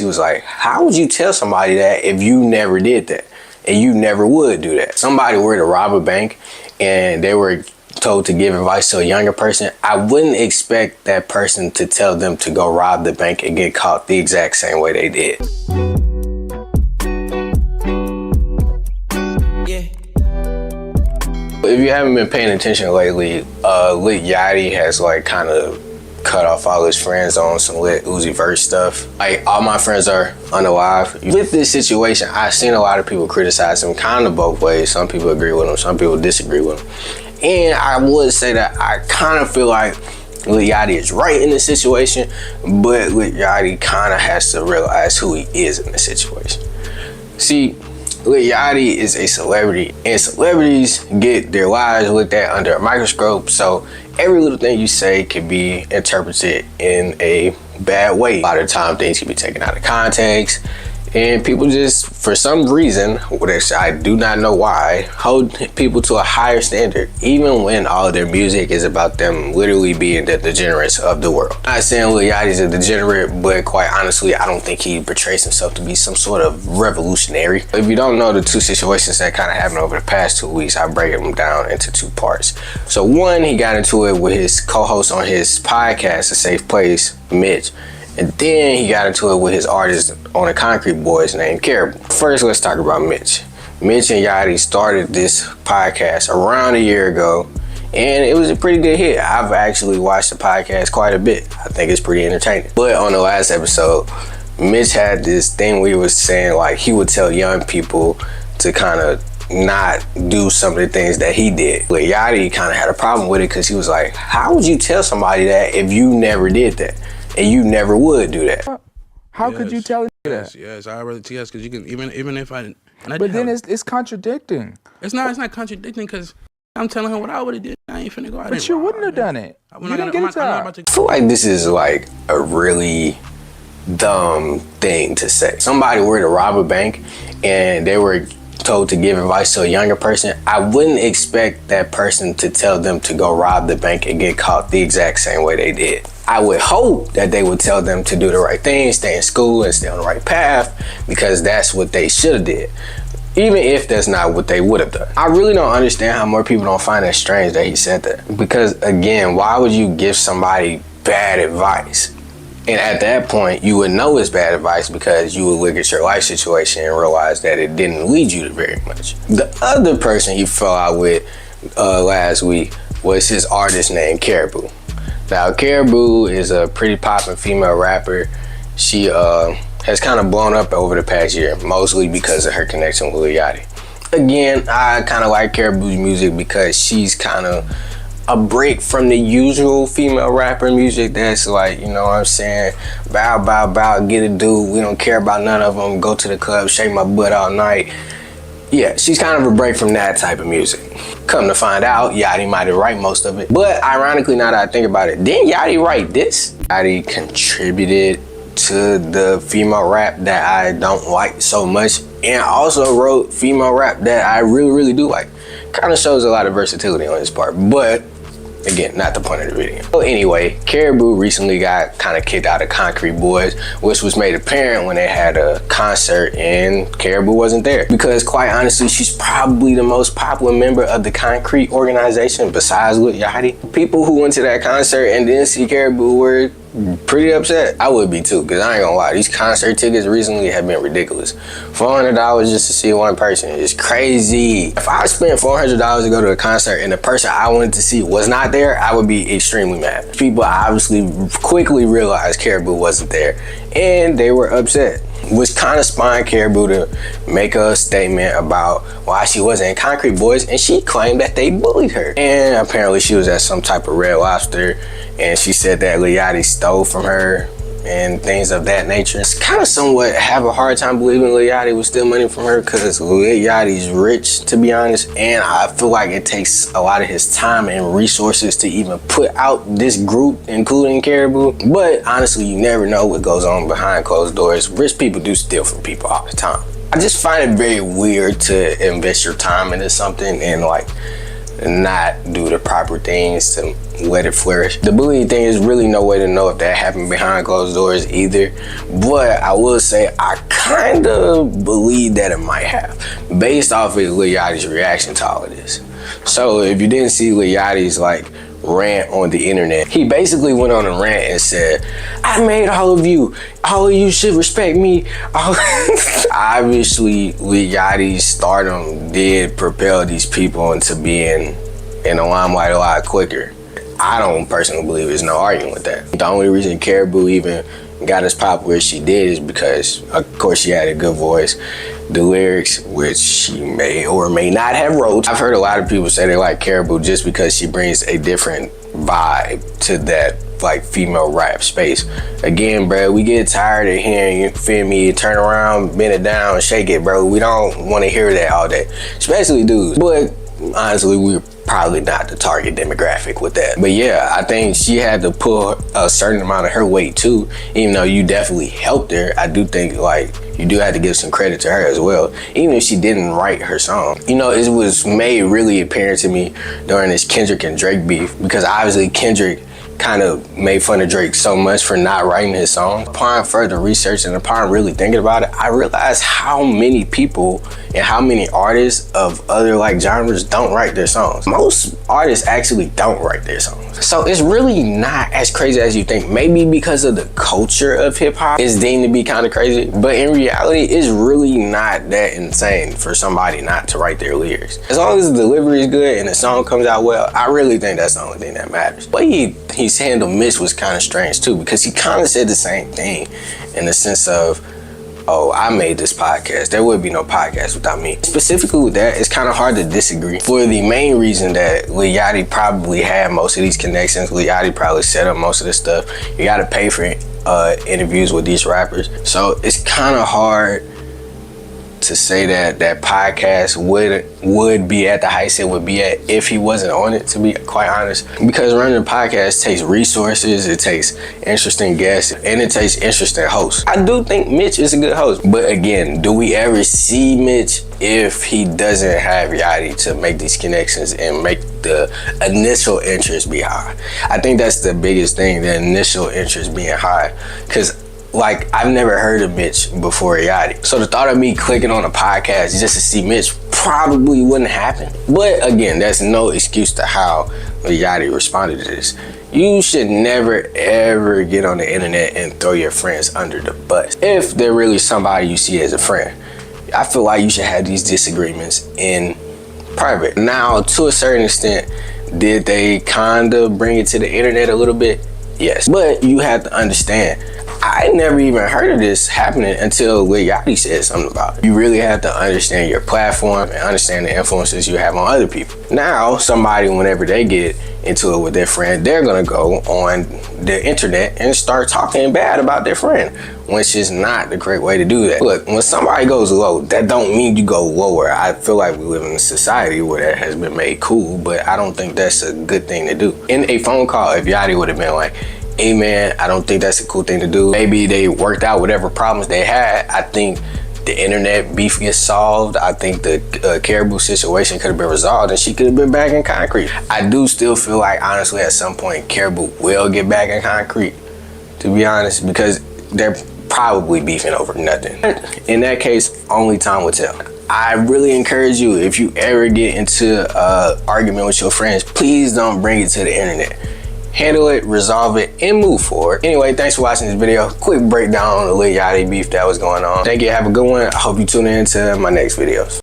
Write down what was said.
he was like, how would you tell somebody that if you never did that? And you never would do that. Somebody were to rob a bank and they were told to give advice to a younger person, I wouldn't expect that person to tell them to go rob the bank and get caught the exact same way they did. If you haven't been paying attention lately, Lil Yachty has like kind of cut off all his friends on some Lil Uzi Vert stuff. Like, all my friends are unalive. With this situation, I've seen a lot of people criticize him kind of both ways. Some people agree with him, some people disagree with him. And I would say that I kind of feel like Lil Yachty is right in this situation, but Lil Yachty kind of has to realize who he is in the situation. See, Lil Yachty is a celebrity, and celebrities get their lives looked at under a microscope, so every little thing you say can be interpreted in a bad way. A lot of the time things can be taken out of context, and people just, for some reason, which I do not know why, hold people to a higher standard, even when all of their music is about them literally being the degenerates of the world. I'm not saying Lil Yachty's a degenerate, but quite honestly, I don't think he portrays himself to be some sort of revolutionary. If you don't know the two situations that kind of happened over the past 2 weeks, I break them down into two parts. So one, he got into it with his co-host on his podcast, A Safe Place, Mitch. And then he got into it with his artist on the Concrete Boys named Caribou. First, let's talk about Mitch. Mitch and Yachty started this podcast around a year ago, and it was a pretty good hit. I've actually watched the podcast quite a bit. I think it's pretty entertaining. But on the last episode, Mitch had this thing where he was saying like he would tell young people to kind of not do some of the things that he did. But Yachty kind of had a problem with it because he was like, how would you tell somebody that if you never did that? And you never would do that. How could you tell that? Yes, I rather yes, because you can even if I. But then it's contradicting. It's not contradicting because I'm telling him what I would have did. I ain't finna go out. But you wouldn't have done it. You didn't get a job. I feel like this is like a really dumb thing to say. Somebody were to rob a bank and they were told to give advice to a younger person, I wouldn't expect that person to tell them to go rob the bank and get caught the exact same way they did. I would hope that they would tell them to do the right thing, stay in school and stay on the right path, because that's what they should have did, even if that's not what they would have done. I really don't understand how more people don't find it strange that he said that, because again, why would you give somebody bad advice? And at that point, you would know it's bad advice because you would look at your life situation and realize that it didn't lead you to very much. The other person he fell out with last week was his artist named Caribou. Now, Caribou is a pretty poppin' female rapper. She has kind of blown up over the past year, mostly because of her connection with Lil Yachty. Again, I kind of like Caribou's music because she's kind of a break from the usual female rapper music that's like, you know what I'm saying, bow, bow, bow, get a dude, we don't care about none of them, go to the club, shake my butt all night. Yeah, she's kind of a break from that type of music. Come to find out, Yachty might have written most of it. But ironically, now that I think about it, didn't Yachty write this? Yachty contributed to the female rap that I don't like so much, and also wrote female rap that I really, really do like. Kind of shows a lot of versatility on his part, but again, not the point of the video. So anyway, Caribou recently got kind of kicked out of Concrete Boys, which was made apparent when they had a concert and Caribou wasn't there. Because quite honestly, she's probably the most popular member of the Concrete organization besides Lil Yachty. People who went to that concert and didn't see Caribou were pretty upset. I would be too, because I ain't gonna lie, these concert tickets recently have been ridiculous. $400 just to see one person is crazy. If I spent $400 to go to a concert and the person I wanted to see was not there, I would be extremely mad. People obviously quickly realized Caribou wasn't there and they were upset, which kind of spawned Caribou to make a statement about why she wasn't in Concrete Boys, and she claimed that they bullied her. And apparently she was at some type of Red Lobster and she said that Lil Yachty stole from her and things of that nature. It's kind of somewhat have a hard time believing Lil Yachty was stealing money from her, because Lil Yachty's rich, to be honest, and I feel like it takes a lot of his time and resources to even put out this group, including Caribou. But honestly, you never know what goes on behind closed doors. Rich people do steal from people all the time. I just find it very weird to invest your time into something and like not do the proper things to let it flourish. The bullying thing is really no way to know if that happened behind closed doors either, but I will say I kind of believe that it might have, based off of Lil Yachty's reaction to all of this. So if you didn't see Lil Yachty's like rant on the internet, he basically went on a rant and said, I made all of you should respect me. Obviously Lil Yachty's stardom did propel these people into being in the limelight a lot quicker. I don't personally believe there's no arguing with that. The only reason Caribou even got as popular as she did is because, of course, she had a good voice. The lyrics, which she may or may not have wrote. I've heard a lot of people say they like Caribou just because she brings a different vibe to that like female rap space. Again, bro, we get tired of hearing, you feel me, turn around, bend it down, shake it, bro. We don't want to hear that all day, especially dudes. But honestly, we're probably not the target demographic with that. But yeah, I think she had to pull a certain amount of her weight too, even though you definitely helped her. I do think like you do have to give some credit to her as well, even if she didn't write her song. You know, it was made really apparent to me during this Kendrick and Drake beef, because obviously Kendrick kind of made fun of Drake so much for not writing his song. Upon further research and upon really thinking about it, I realized how many people and how many artists of other like genres don't write their songs. Most artists actually don't write their songs. So it's really not as crazy as you think. Maybe because of the culture of hip hop, it's deemed to be kind of crazy. But in reality, it's really not that insane for somebody not to write their lyrics. As long as the delivery is good and the song comes out well, I really think that's the only thing that matters. But he's handled Mitch was kind of strange too, because he kind of said the same thing in the sense of, oh, I made this podcast. There would be no podcast without me. Specifically with that, it's kind of hard to disagree, for the main reason that Lil Yachty probably had most of these connections. Lil Yachty probably set up most of this stuff. You got to pay for interviews with these rappers. So it's kind of hard to say that that podcast would be at the heights it would be at if he wasn't on it, to be quite honest. Because running a podcast takes resources, it takes interesting guests, and it takes interesting hosts. I do think Mitch is a good host, but again, do we ever see Mitch if he doesn't have Yachty to make these connections and make the initial interest be high? I think that's the biggest thing, the initial interest being high, because like, I've never heard of Mitch before Yachty. So the thought of me clicking on a podcast just to see Mitch probably wouldn't happen. But again, that's no excuse to how Yachty responded to this. You should never ever get on the internet and throw your friends under the bus. If they're really somebody you see as a friend, I feel like you should have these disagreements in private. Now, to a certain extent, did they kind of bring it to the internet a little bit? Yes. But you have to understand, I never even heard of this happening until Lil Yachty said something about it. You really have to understand your platform and understand the influences you have on other people. Now, somebody, whenever they get into it with their friend, they're gonna go on the internet and start talking bad about their friend, which is not the correct way to do that. Look, when somebody goes low, that don't mean you go lower. I feel like we live in a society where that has been made cool, but I don't think that's a good thing to do. In a phone call, if Yachty would have been like, hey man, I don't think that's a cool thing to do. Maybe they worked out whatever problems they had. I think the internet beef gets solved. I think the Caribou situation could have been resolved and she could have been back in concrete. I do still feel like, honestly, at some point, Caribou will get back in concrete, to be honest, because they're probably beefing over nothing. In that case, only time will tell. I really encourage you, if you ever get into an argument with your friends, please don't bring it to the internet. Handle it, resolve it, and move forward. Anyway, thanks for watching this video. Quick breakdown on the Lil Yachty beef that was going on. Thank you, have a good one. I hope you tune in to my next videos.